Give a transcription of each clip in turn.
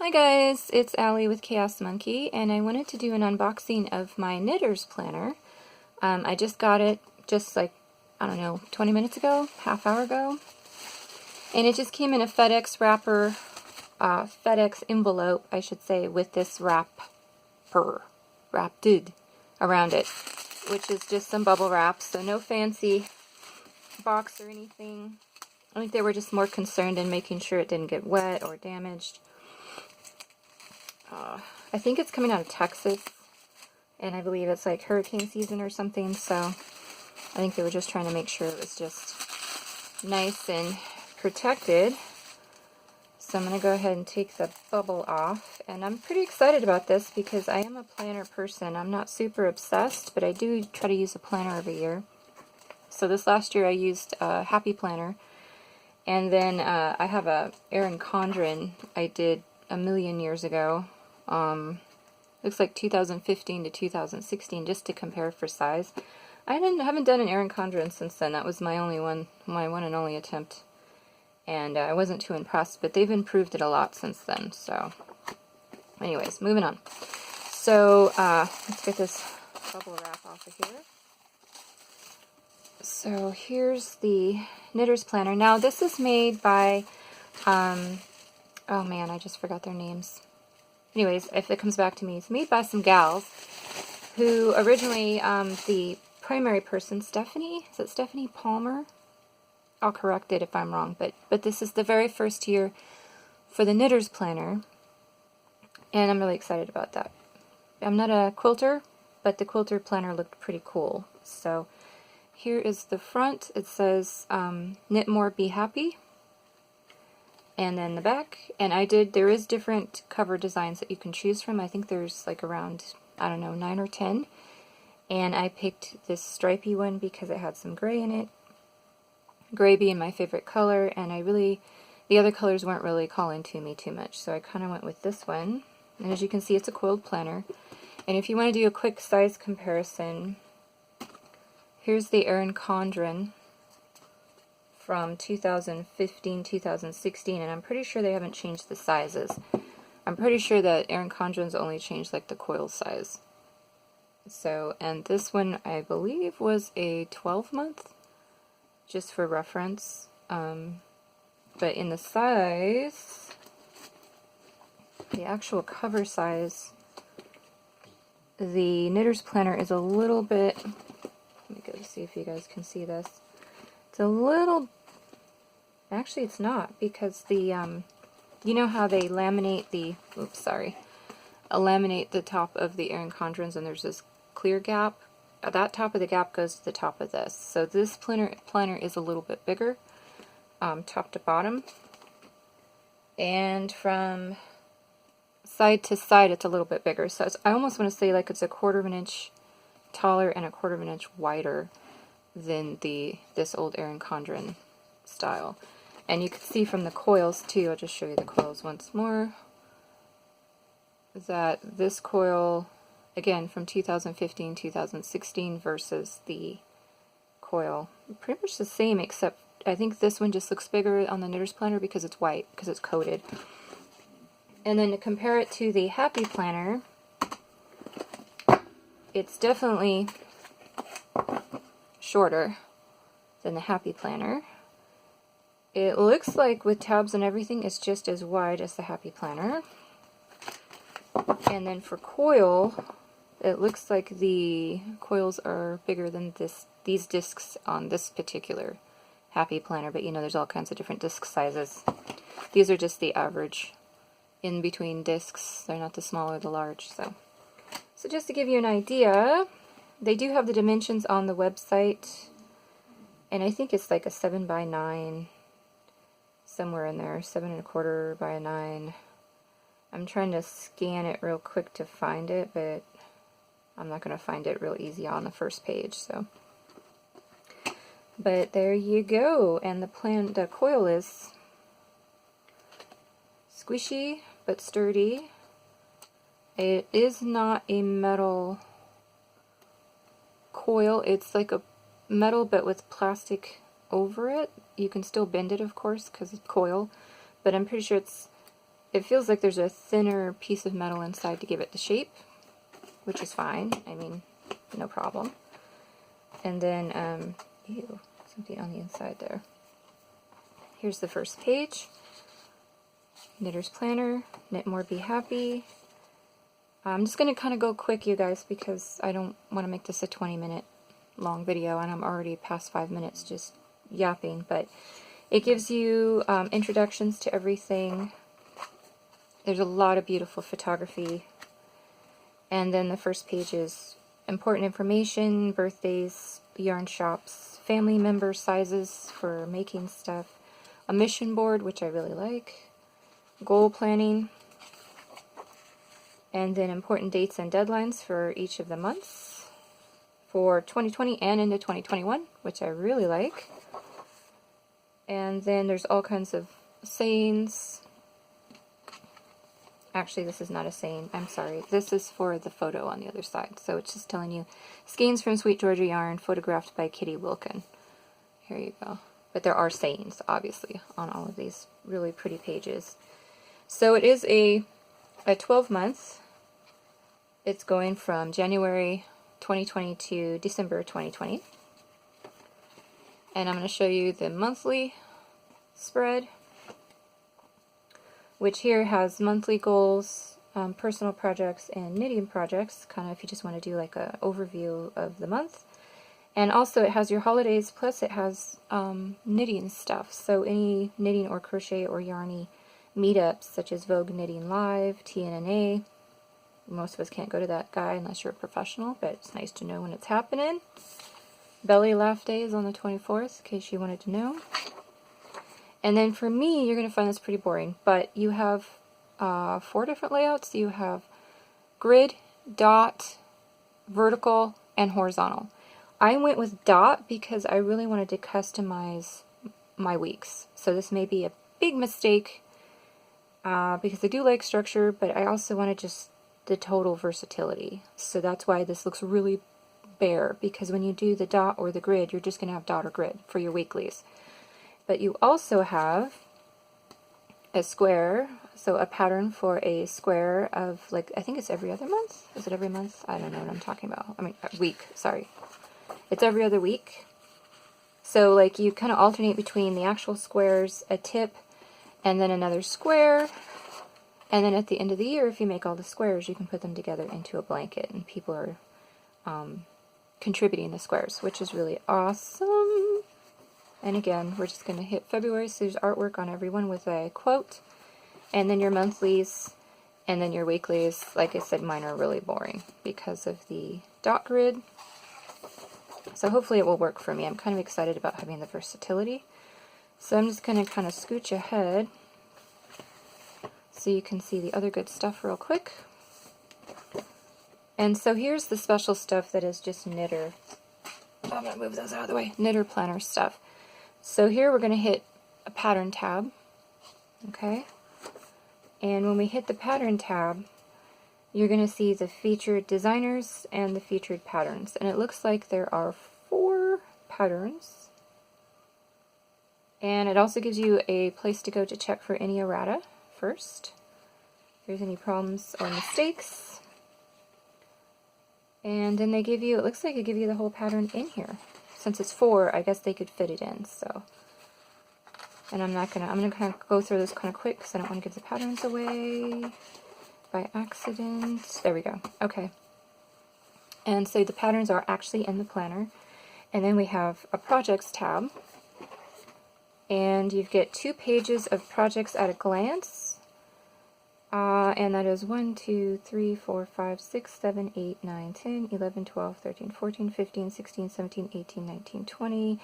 Hi guys, it's Allie with Chaos Monkey, and I wanted to do an unboxing of my knitter's planner. I just got it just like, I don't know, 20 minutes ago, half hour ago. And it just came in a FedEx wrapper, FedEx envelope, I should say, with this wrapped around it, which is just some bubble wrap, so no fancy box or anything. I think they were just more concerned in making sure it didn't get wet or damaged. I think it's coming out of Texas, and I believe it's like hurricane season or something, so I think they were just trying to make sure it was just nice and protected. So I'm going to go ahead and take the bubble off, and I'm pretty excited about this because I am a planner person. I'm not super obsessed, but I do try to use a planner every year. So this last year I used a Happy Planner, and then I have a Erin Condren I did a million years ago. Looks like 2015 to 2016, just to compare for size. I haven't done an Erin Condren since then. That was my one and only attempt, and I wasn't too impressed. But they've improved it a lot since then. So, anyways, moving on. So let's get this bubble wrap off of here. So here's the Knitter's Planner. Now this is made by, oh man, I just forgot their names. Anyways, if it comes back to me, it's made by some gals who originally, the primary person, Stephanie, is it Stephanie Palmer? I'll correct it if I'm wrong, but this is the very first year for the Knitter's Planner, and I'm really excited about that. I'm not a quilter, but the quilter planner looked pretty cool. So here is the front. It says, knit more, be happy. And then the back, and there is different cover designs that you can choose from. I think there's like around, I don't know, 9 or 10. And I picked this stripy one because it had some gray in it. Gray being my favorite color, and the other colors weren't really calling to me too much. So I kind of went with this one. And as you can see, it's a coiled planner. And if you want to do a quick size comparison, here's the Erin Condren from 2015, 2016, and I'm pretty sure they haven't changed the sizes. I'm pretty sure that Erin Condren's only changed like the coil size. So, and this one I believe was a 12-month, just for reference. But in the size, the actual cover size, the Knitter's Planner is a little bit, let me go see if you guys can see this. It's a little, actually it's not, because the, you know how they laminate the, laminate the top of the Erin Condrens and there's this clear gap? That top of the gap goes to the top of this. So this planner is a little bit bigger, top to bottom. And from side to side it's a little bit bigger. So I almost want to say like it's a 1/4 of an inch taller and a 1/4 of an inch wider than this old Erin Condren style. And you can see from the coils too, I'll just show you the coils once more, that this coil, again from 2015, 2016 versus the coil, pretty much the same, except I think this one just looks bigger on the Knitter's Planner because it's white, because it's coated. And then to compare it to the Happy Planner, it's definitely shorter than the Happy Planner. It looks like with tabs and everything it's just as wide as the Happy Planner. And then for coil, it looks like the coils are bigger than these discs on this particular Happy Planner, but you know there's all kinds of different disc sizes. These are just the average in between discs. They're not the small or the large. So just to give you an idea, they do have the dimensions on the website, and I think it's like a 7x9, somewhere in there, 7 1/4 by a 9. I'm trying to scan it real quick to find it, but I'm not going to find it real easy on the first page. So, but there you go, and the coil is squishy but sturdy. It is not a metal coil, it's like a metal but with plastic over it. You can still bend it, of course, because it's coil, but I'm pretty sure it's it feels like there's a thinner piece of metal inside to give it the shape, which is fine. I mean, no problem. And then, ew, something on the inside there. Here's the first page. Knitter's Planner, Knit More, Be Happy. I'm just going to kind of go quick, you guys, because I don't want to make this a 20-minute long video, and I'm already past 5 minutes just yapping, but it gives you introductions to everything. There's a lot of beautiful photography. And then the first page is important information, birthdays, yarn shops, family member sizes for making stuff, a mission board, which I really like, goal planning, and then important dates and deadlines for each of the months for 2020 and into 2021, which I really like. And then there's all kinds of sayings. Actually, this is not a saying. I'm sorry. This is for the photo on the other side. So it's just telling you, skeins from Sweet Georgia Yarn, photographed by Kitty Wilkin. Here you go. But there are sayings, obviously, on all of these really pretty pages. So it is a 12-month. It's going from January 2020 to December 2020. And I'm going to show you the monthly spread, which here has monthly goals, personal projects, and knitting projects, kind of if you just want to do like an overview of the month. And also it has your holidays, plus it has knitting stuff. So any knitting or crochet or yarny meetups, such as Vogue Knitting Live, TNNA. Most of us can't go to that guy unless you're a professional, but it's nice to know when it's happening. Belly Laugh Day is on the 24th, in case you wanted to know. And then for me, you're going to find this pretty boring, but you have 4 different layouts. You have grid, dot, vertical, and horizontal. I went with dot because I really wanted to customize my weeks. So this may be a big mistake because I do like structure, but I also wanted just the total versatility. So that's why this looks really bare, because when you do the dot or the grid, you're just going to have dot or grid for your weeklies. But you also have a square, so a pattern for a square of, like, I think it's every other month? Is it every month? I don't know what I'm talking about. I mean, week, sorry. It's every other week. So, like, you kind of alternate between the actual squares, a tip, and then another square. And then at the end of the year, if you make all the squares, you can put them together into a blanket, and people are contributing the squares, which is really awesome. And again, we're just going to hit February, so there's artwork on everyone with a quote, and then your monthlies, and then your weeklies. Like I said, mine are really boring because of the dot grid. So hopefully it will work for me. I'm kind of excited about having the versatility. So I'm just going to kind of scooch ahead so you can see the other good stuff real quick. And so here's the special stuff that is just knitter. I'm going to move those out of the way. Knitter planner stuff. So here we're going to hit a pattern tab. Okay. And when we hit the pattern tab, you're going to see the featured designers and the featured patterns. And it looks like there are 4 patterns. And it also gives you a place to go to check for any errata first. If there's any problems or mistakes. And then they give you, it looks like they give you the whole pattern in here. Since it's 4, I guess they could fit it in, so. And I'm going to kind of go through this kind of quick because I don't want to give the patterns away by accident. There we go. Okay. And so the patterns are actually in the planner. And then we have a projects tab. And you get 2 pages of projects at a glance. And that is 1, 2, 3, 4, 5, 6, 7, 8, 9, 10, 11, 12, 13, 14, 15, 16, 17, 18, 19, 20,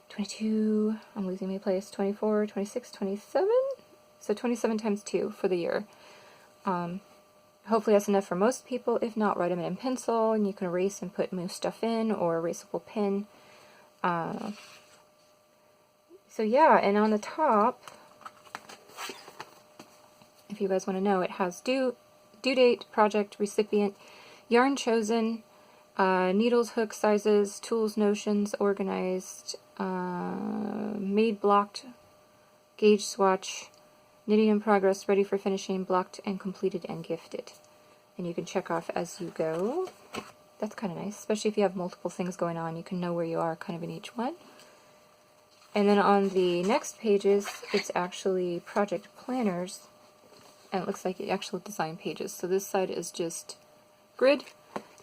22, I'm losing my place, 24, 26, 27? So 27 times 2 for the year. Hopefully that's enough for most people. If not, write them in pencil, and you can erase and move stuff in, or erasable pen. So yeah, and on the top, if you guys want to know, it has due date, project, recipient, yarn chosen, needles, hook sizes, tools, notions, organized, made blocked, gauge swatch, knitting in progress, ready for finishing, blocked and completed and gifted. And you can check off as you go. That's kind of nice, especially if you have multiple things going on. You can know where you are kind of in each one. And then on the next pages, it's actually project planners, and it looks like the actual design pages. So this side is just grid.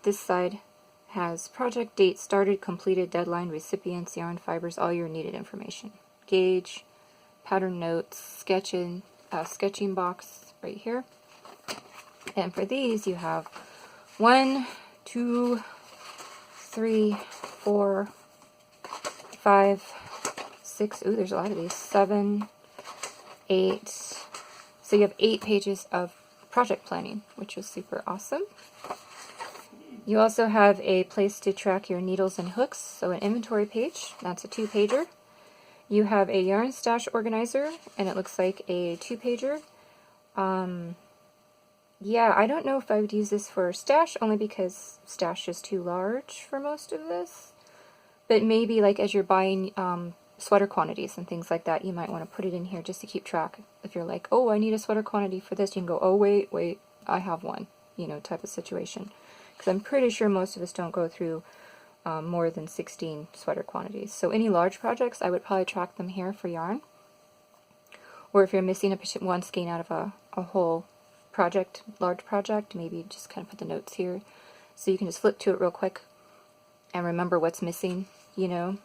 This side has project, date, started, completed, deadline, recipients, yarn fibers, all your needed information. Gauge, pattern notes, sketching box right here. And for these, you have 1, 2, 3, 4, 5, 6, ooh, there's a lot of these, 7, 8, so you have 8 pages of project planning, which is super awesome. You also have a place to track your needles and hooks, so an inventory page, that's a 2-pager. You have a yarn stash organizer, and it looks like a 2-pager. Yeah, I don't know if I would use this for stash, only because stash is too large for most of this. But maybe like as you're buying sweater quantities and things like that, you might want to put it in here just to keep track. If you're like, oh, I need a sweater quantity for this, you can go, oh, wait, I have one, you know, type of situation. Because I'm pretty sure most of us don't go through more than 16 sweater quantities. So any large projects, I would probably track them here for yarn. Or if you're missing one skein out of a whole project, large project, maybe just kind of put the notes here. So you can just flip to it real quick and remember what's missing, you know,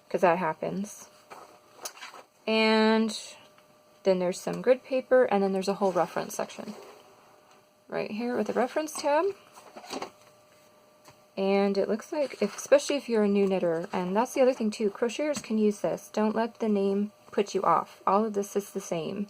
because that happens. And then there's some grid paper, and then there's a whole reference section right here with the reference tab. And it looks like, especially if you're a new knitter, and that's the other thing too, crocheters can use this. Don't let the name put you off. All of this is the same.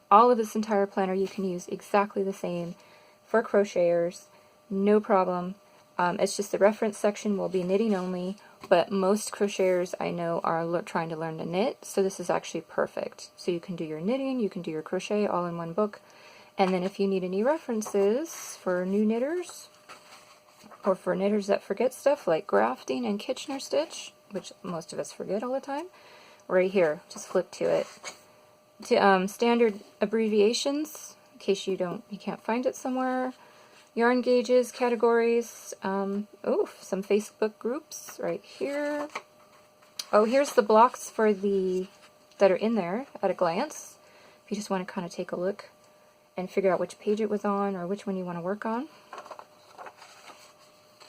All of this entire planner you can use exactly the same for crocheters, no problem. It's just the reference section will be knitting only, but most crocheters I know are trying to learn to knit, so this is actually perfect. So you can do your knitting, you can do your crochet all in one book, and then if you need any references for new knitters, or for knitters that forget stuff like grafting and Kitchener stitch, which most of us forget all the time, right here, just flip to it. To standard abbreviations, in case you can't find it somewhere. Yarn gauges, categories, some Facebook groups right here. Oh, here's the blocks for that are in there at a glance. If you just want to kind of take a look and figure out which page it was on or which one you want to work on.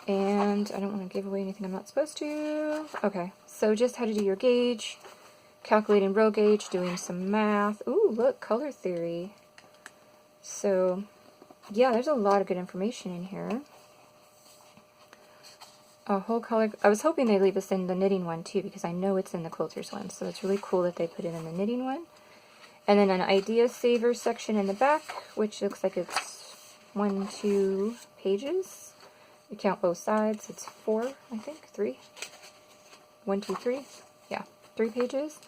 And I don't want to give away anything I'm not supposed to. Okay, so just how to do your gauge, calculating row gauge, doing some math. Ooh, look, color theory. So, yeah, there's a lot of good information in here. A whole color. I was hoping they'd leave this in the knitting one too, because I know it's in the quilters one. So it's really cool that they put it in the knitting one. And then an idea saver section in the back, which looks like it's 1, 2 pages. You count both sides, it's 4, I think, 3. 1, 2, 3. Yeah, 3 pages.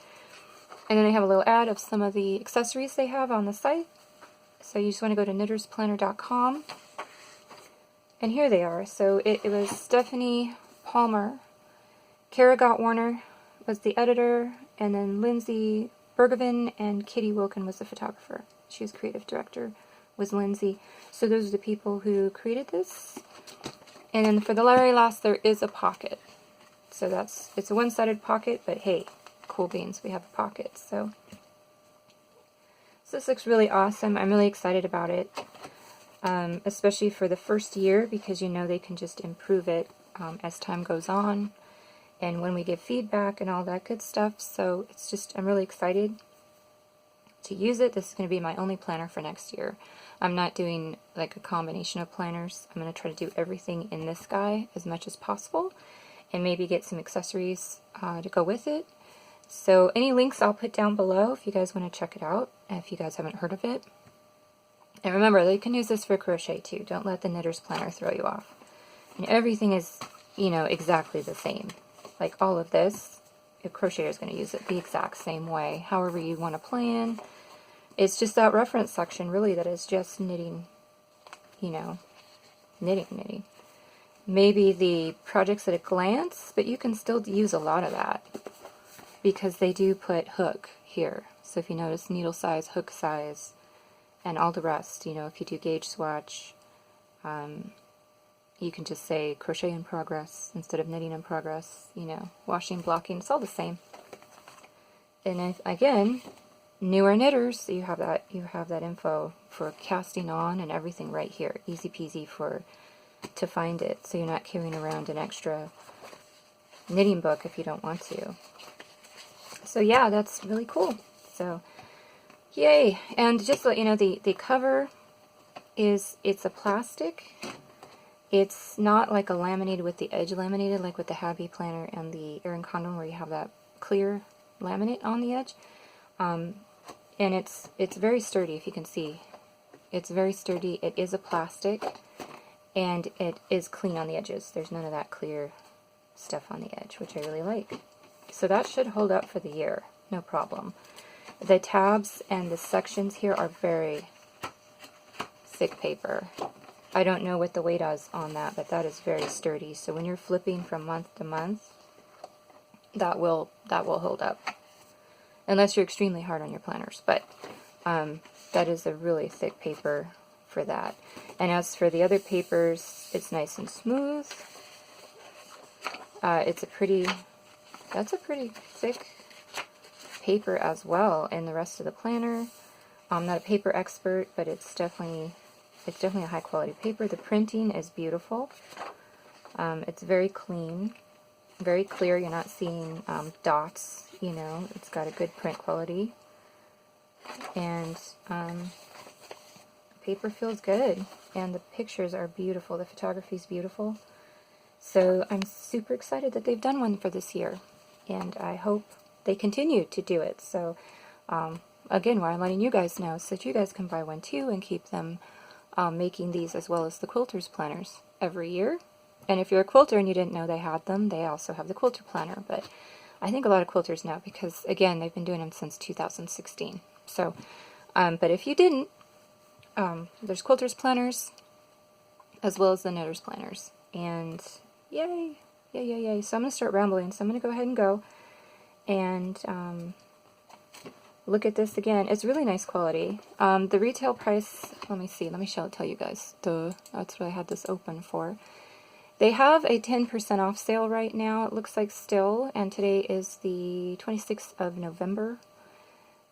And then they have a little ad of some of the accessories they have on the site. So you just want to go to knittersplanner.com. And here they are. So it was Stephanie Palmer. Kara Gott Warner was the editor. And then Lindsay Bergevin and Kitty Wilkin was the photographer. She was creative director, was Lindsay. So those are the people who created this. And then for the very last, there is a pocket. So it's a one-sided pocket, but hey, cool beans, we have a pocket. So this looks really awesome. I'm really excited about it, especially for the first year, because you know they can just improve it as time goes on, and when we give feedback and all that good stuff. So it's just, I'm really excited to use it. This is going to be my only planner for next year. I'm not doing like a combination of planners. I'm going to try to do everything in this guy as much as possible, and maybe get some accessories to go with it. So any links I'll put down below if you guys want to check it out, if you guys haven't heard of it. And remember, they can use this for crochet too. Don't let the Knitter's Planner throw you off. And everything is, you know, exactly the same. Like all of this, a crocheter is going to use it the exact same way, however you want to plan. It's just that reference section, really, that is just knitting, you know, knitting. Maybe the projects at a glance, but you can still use a lot of that, because they do put hook here. So if you notice needle size, hook size, and all the rest, you know, if you do gauge swatch, you can just say crochet in progress instead of knitting in progress, you know, washing, blocking, it's all the same. And if, again, newer knitters, you have that info for casting on and everything right here. Easy peasy to find it, so you're not carrying around an extra knitting book if you don't want to. So yeah, that's really cool. So yay. And just to let you know, the cover it's a plastic. It's not like a laminated with the edge laminated like with the Happy Planner and the Erin Condon where you have that clear laminate on the edge. And it's very sturdy, if you can see. It's very sturdy. It is a plastic, and it is clean on the edges. There's none of that clear stuff on the edge, which I really like. So that should hold up for the year, no problem. The tabs and the sections here are very thick paper. I don't know what the weight is on that, but that is very sturdy. So when you're flipping from month to month, that will hold up. Unless you're extremely hard on your planners, but that is a really thick paper for that. And as for the other papers, it's nice and smooth. That's a pretty thick paper as well in the rest of the planner. I'm not a paper expert, but it's definitely a high quality paper. The printing is beautiful. It's very clean, very clear. You're not seeing dots, you know. It's got a good print quality. And paper feels good. And the pictures are beautiful. The photography is beautiful. So I'm super excited that they've done one for this year. And I hope they continue to do it. So again, why I'm letting you guys know so that you guys can buy one too and keep them making these as well as the quilters planners every year. And if you're a quilter and you didn't know they had them, they also have the quilter planner. But I think a lot of quilters know because, again, they've been doing them since 2016. So, but if you didn't, there's quilters planners as well as the knitters planners. And yay, yay, yay, yay. So I'm going to start rambling. So I'm going to go ahead and go and look at this again. It's really nice quality. The retail price, let me see, let me tell you guys. That's what I had this open for. They have a 10% off sale right now, it looks like still, and today is the 26th of November.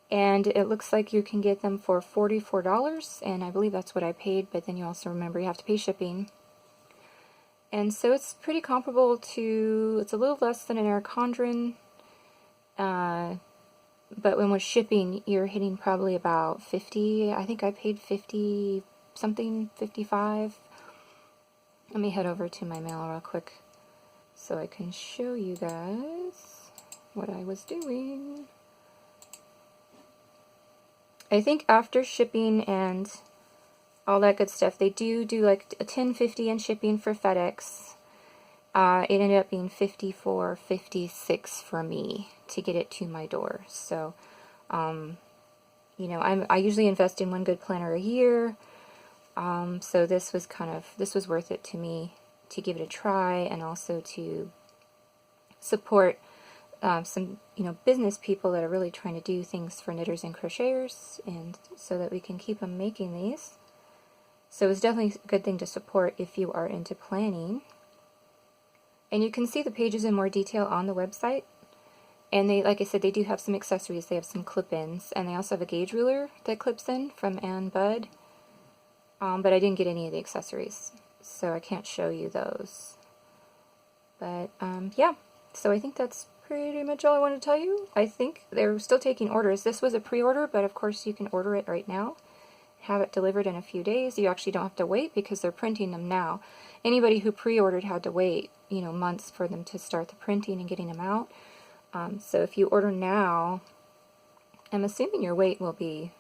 And it looks like you can get them for $44, and I believe that's what I paid, but then you also remember you have to pay shipping. And so it's pretty comparable to, it's a little less than an Erin Condon, but when with shipping, you're hitting probably about 50. I think I paid 50 something, 55. Let me head over to my mail real quick so I can show you guys what I was doing. I think after shipping and all that good stuff, they do like a $10.50 in shipping for FedEx. It ended up being $54, $56 for me to get it to my door. So, you know, I usually invest in one good planner a year. So this was worth it to me to give it a try and also to support some, you know, business people that are really trying to do things for knitters and crocheters, and so that we can keep them making these. So it's definitely a good thing to support if you are into planning. And you can see the pages in more detail on the website. And they, like I said, they do have some accessories. They have some clip-ins, and they also have a gauge ruler that clips in from Ann Budd. But I didn't get any of the accessories, so I can't show you those. But yeah, so I think that's pretty much all I want to tell you. I think they're still taking orders. This was a pre-order, but of course you can order it right now. Have it delivered in a few days. You actually don't have to wait because they're printing them now. Anybody who pre-ordered had to wait, you know, months for them to start the printing and getting them out. So if you order now, I'm assuming your wait will be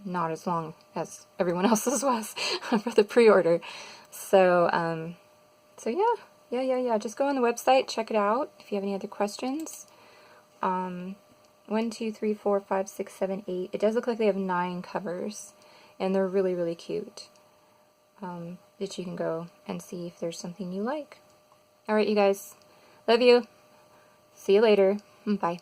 not as long as everyone else's was for the pre-order. So, so yeah. Just go on the website, check it out. If you have any other questions, 1, 2, 3, 4, 5, 6, 7, 8. It does look like they have 9 covers, and they're really, really cute. That you can go and see if there's something you like. All right, you guys. Love you. See you later. Bye.